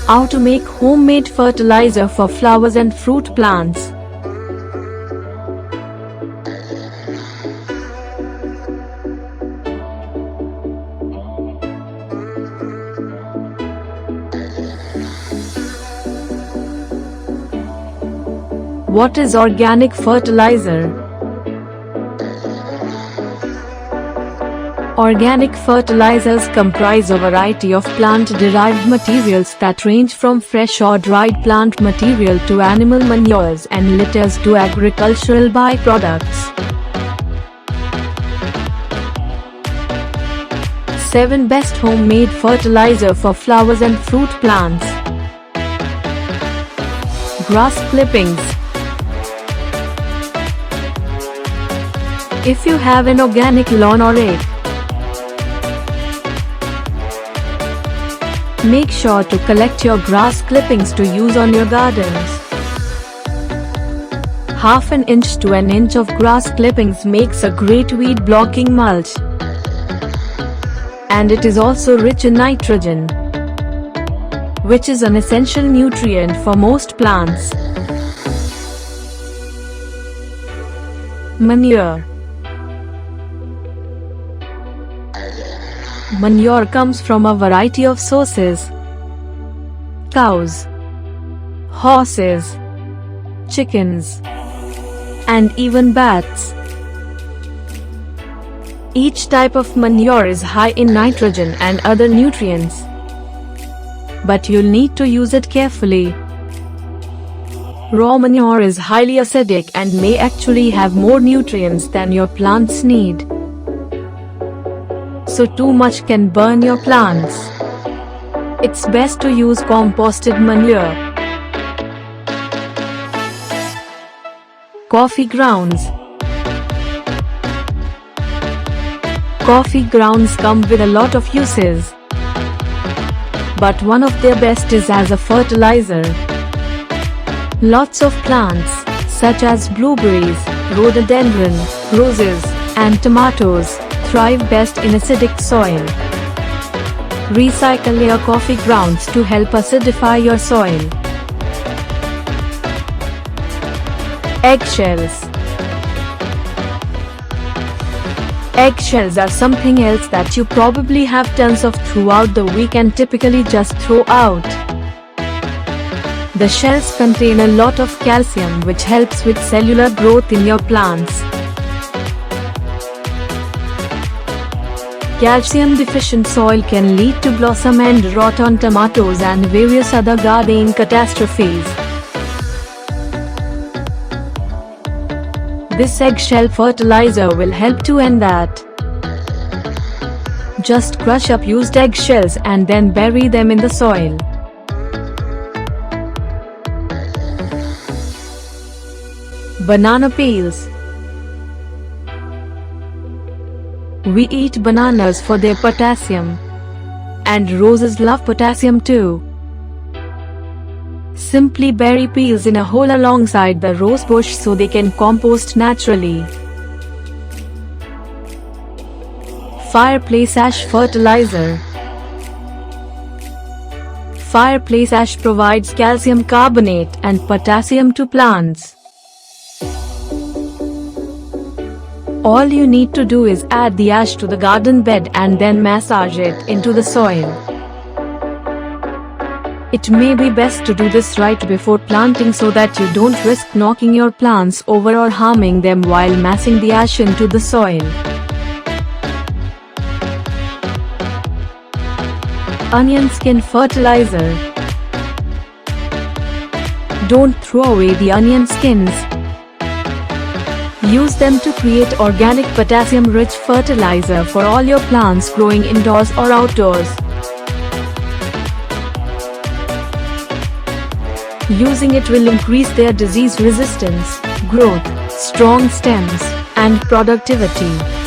How to make homemade fertilizer for flowers and fruit plants. What is organic fertilizer? Organic fertilizers comprise a variety of plant-derived materials that range from fresh or dried plant material to animal manures and litters to agricultural byproducts. 7 Best homemade fertilizer for flowers and fruit plants. Grass clippings. If you have an organic lawn or rake, make sure to collect your grass clippings to use on your gardens. Half an inch to an inch of grass clippings makes a great weed blocking mulch. And it is also rich in nitrogen, which is an essential nutrient for most plants. Manure. Manure comes from a variety of sources: cows, horses, chickens, and even bats. Each type of manure is high in nitrogen and other nutrients, but you'll need to use it carefully. Raw manure is highly acidic and may actually have more nutrients than your plants need. So too much can burn your plants. It's best to use composted manure. Coffee grounds. Coffee grounds come with a lot of uses, but one of their best is as a fertilizer. Lots of plants, such as blueberries, rhododendron, roses, and tomatoes, thrive best in acidic soil. Recycle your coffee grounds to help acidify your soil. Eggshells. Eggshells are something else that you probably have tons of throughout the week and typically just throw out. The shells contain a lot of calcium, which helps with cellular growth in your plants. Calcium-deficient soil can lead to blossom end rot on tomatoes and various other gardening catastrophes. This eggshell fertilizer will help to end that. Just crush up used eggshells and then bury them in the soil. Banana peels. We eat bananas for their potassium, and roses love potassium too. Simply bury peels in a hole alongside the rose bush so they can compost naturally. Fireplace Ash Fertilizer. Fireplace ash provides calcium carbonate and potassium to plants. All you need to do is add the ash to the garden bed and then massage it into the soil. It may be best to do this right before planting so that you don't risk knocking your plants over or harming them while massing the ash into the soil. Onion skin fertilizer. Don't throw away the onion skins. Use them to create organic potassium-rich fertilizer for all your plants growing indoors or outdoors. Using it will increase their disease resistance, growth, strong stems, and productivity.